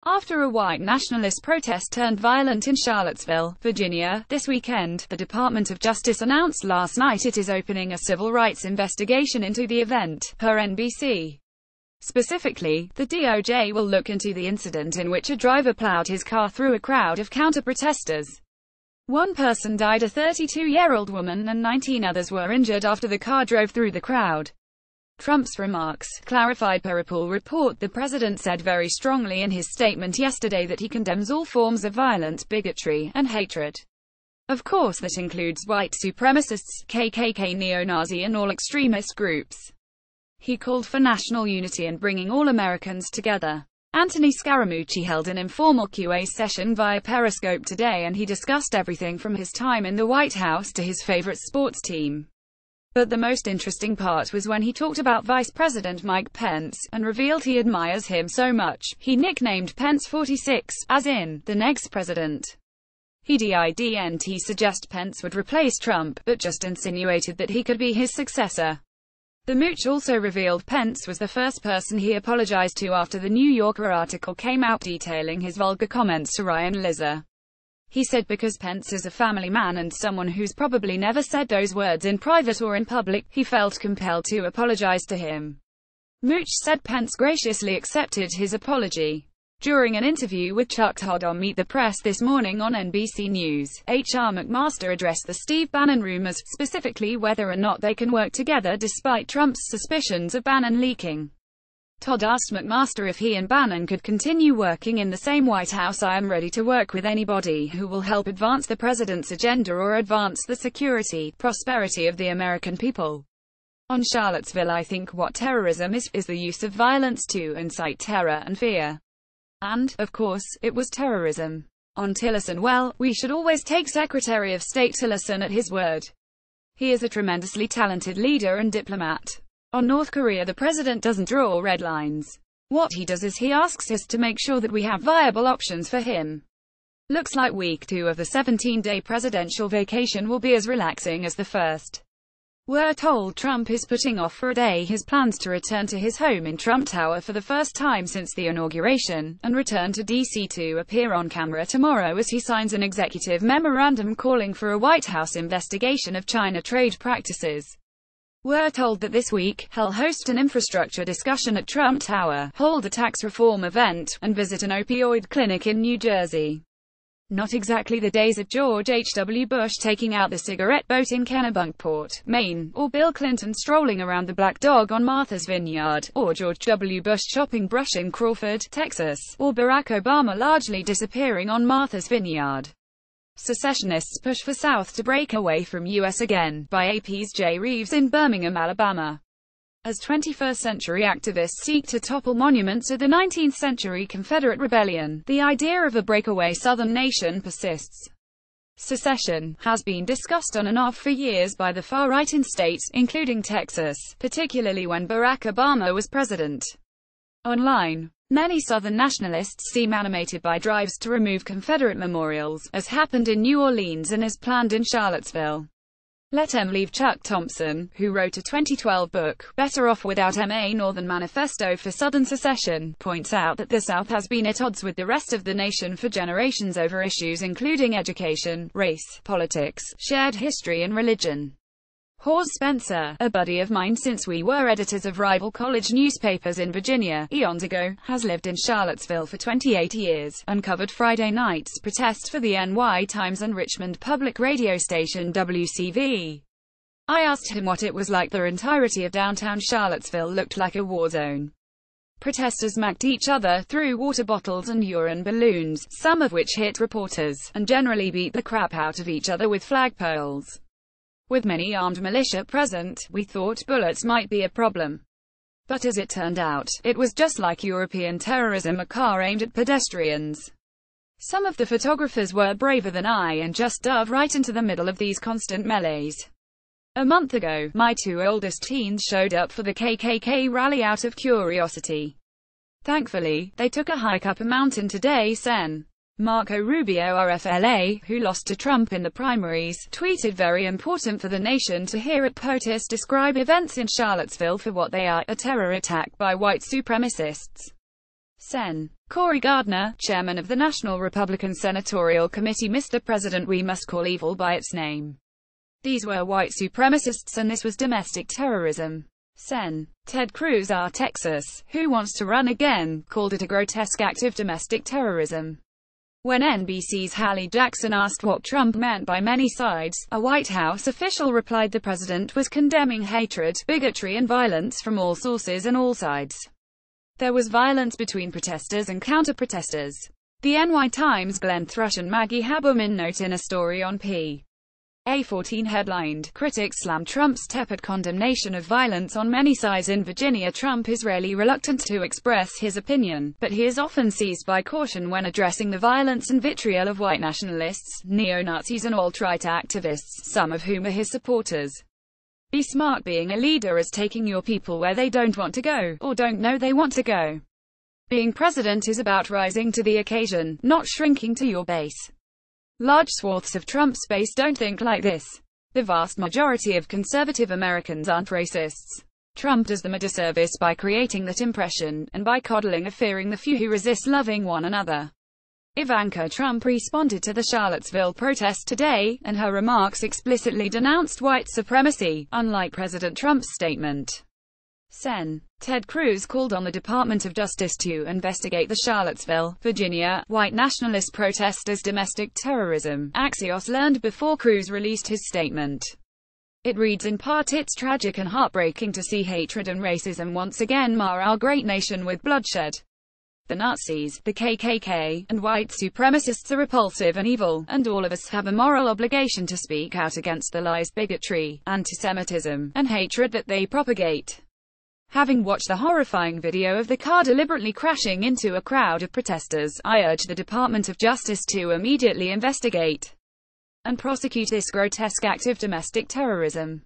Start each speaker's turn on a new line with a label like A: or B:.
A: After a white nationalist protest turned violent in Charlottesville, Virginia, this weekend, the Department of Justice announced last night it is opening a civil rights investigation into the event, per NBC. Specifically, the DOJ will look into the incident in which a driver plowed his car through a crowd of counter-protesters. One person died, a 32-year-old woman, and 19 others were injured after the car drove through the crowd. Trump's remarks, clarified per a pool report. The president said very strongly in his statement yesterday that he condemns all forms of violent bigotry and hatred. Of course that includes white supremacists, KKK, neo-Nazi and all extremist groups. He called for national unity and bringing all Americans together. Anthony Scaramucci held an informal Q&A session via Periscope today, and he discussed everything from his time in the White House to his favorite sports team. But the most interesting part was when he talked about Vice President Mike Pence, and revealed he admires him so much, he nicknamed Pence 46, as in, the next president. He didn't suggest Pence would replace Trump, but just insinuated that he could be his successor. The mooch also revealed Pence was the first person he apologized to after the New Yorker article came out detailing his vulgar comments to Ryan Lizzer. He said because Pence is a family man and someone who's probably never said those words in private or in public, he felt compelled to apologize to him. Mooch said Pence graciously accepted his apology. During an interview with Chuck Todd on Meet the Press this morning on NBC News, H.R. McMaster addressed the Steve Bannon rumors, specifically whether or not they can work together despite Trump's suspicions of Bannon leaking. Todd asked McMaster if he and Bannon could continue working in the same White House. "I am ready to work with anybody who will help advance the president's agenda or advance the security, prosperity of the American people. On Charlottesville, I think what terrorism is the use of violence to incite terror and fear. And, of course, it was terrorism. On Tillerson, well, we should always take Secretary of State Tillerson at his word. He is a tremendously talented leader and diplomat. On North Korea, the president doesn't draw red lines. What he does is he asks us to make sure that we have viable options for him. Looks like week 2 of the 17-day presidential vacation will be as relaxing as the first. We're told Trump is putting off for a day his plans to return to his home in Trump Tower for the first time since the inauguration, and return to D.C. to appear on camera tomorrow as he signs an executive memorandum calling for a White House investigation of China trade practices. We're told that this week, he'll host an infrastructure discussion at Trump Tower, hold a tax reform event, and visit an opioid clinic in New Jersey. Not exactly the days of George H.W. Bush taking out the cigarette boat in Kennebunkport, Maine, or Bill Clinton strolling around the Black Dog on Martha's Vineyard, or George W. Bush chopping brush in Crawford, Texas, or Barack Obama largely disappearing on Martha's Vineyard. Secessionists push for South to break away from U.S. again, by AP's Jay Reeves in Birmingham, Alabama. As 21st-century activists seek to topple monuments of the 19th-century Confederate rebellion, the idea of a breakaway Southern nation persists. Secession has been discussed on and off for years by the far-right in states, including Texas, particularly when Barack Obama was president. Online, many Southern nationalists seem animated by drives to remove Confederate memorials, as happened in New Orleans and as planned in Charlottesville. Let 'em leave. Chuck Thompson, who wrote a 2012 book, Better Off Without 'Em, A Northern Manifesto for Southern Secession, points out that the South has been at odds with the rest of the nation for generations over issues including education, race, politics, shared history and religion. Hawes Spencer, a buddy of mine since we were editors of rival college newspapers in Virginia, eons ago, has lived in Charlottesville for 28 years, and covered Friday night's protests for the NY Times and Richmond public radio station WCV. I asked him what it was like. The entirety of downtown Charlottesville looked like a war zone. Protesters smacked each other, threw water bottles and urine balloons, some of which hit reporters, and generally beat the crap out of each other with flagpoles. With many armed militia present, we thought bullets might be a problem. But as it turned out, it was just like European terrorism, a car aimed at pedestrians. Some of the photographers were braver than I and just dove right into the middle of these constant melees. A month ago, my 2 oldest teens showed up for the KKK rally out of curiosity. Thankfully, they took a hike up a mountain today. Sen. Marco Rubio, RFLA, who lost to Trump in the primaries, tweeted, "Very important for the nation to hear it." POTUS describe events in Charlottesville for what they are, a terror attack by white supremacists. Sen. Cory Gardner, chairman of the National Republican Senatorial Committee: Mr. President, we must call evil by its name. These were white supremacists and this was domestic terrorism. Sen. Ted Cruz, our Texas, who wants to run again, called it a grotesque act of domestic terrorism. When NBC's Hallie Jackson asked what Trump meant by many sides, a White House official replied the president was condemning hatred, bigotry and violence from all sources and all sides. There was violence between protesters and counter-protesters. The NY Times' Glenn Thrush and Maggie Haberman note in a story on PA14 headlined, "Critics slam Trump's tepid condemnation of violence on many sides in Virginia. Trump is rarely reluctant to express his opinion, but he is often seized by caution when addressing the violence and vitriol of white nationalists, neo-Nazis and alt-right activists, some of whom are his supporters. Be smart. Being a leader is taking your people where they don't want to go, or don't know they want to go. Being president is about rising to the occasion, not shrinking to your base." Large swaths of Trump's base don't think like this. The vast majority of conservative Americans aren't racists. Trump does them a disservice by creating that impression, and by coddling or fearing the few who resist loving one another. Ivanka Trump responded to the Charlottesville protest today, and her remarks explicitly denounced white supremacy, unlike President Trump's statement. Sen. Ted Cruz called on the Department of Justice to investigate the Charlottesville, Virginia, white nationalist protest as domestic terrorism, Axios learned before Cruz released his statement. It reads in part, "It's tragic and heartbreaking to see hatred and racism once again mar our great nation with bloodshed. The Nazis, the KKK, and white supremacists are repulsive and evil, and all of us have a moral obligation to speak out against the lies, bigotry, antisemitism, and hatred that they propagate." Having watched the horrifying video of the car deliberately crashing into a crowd of protesters, I urge the Department of Justice to immediately investigate and prosecute this grotesque act of domestic terrorism.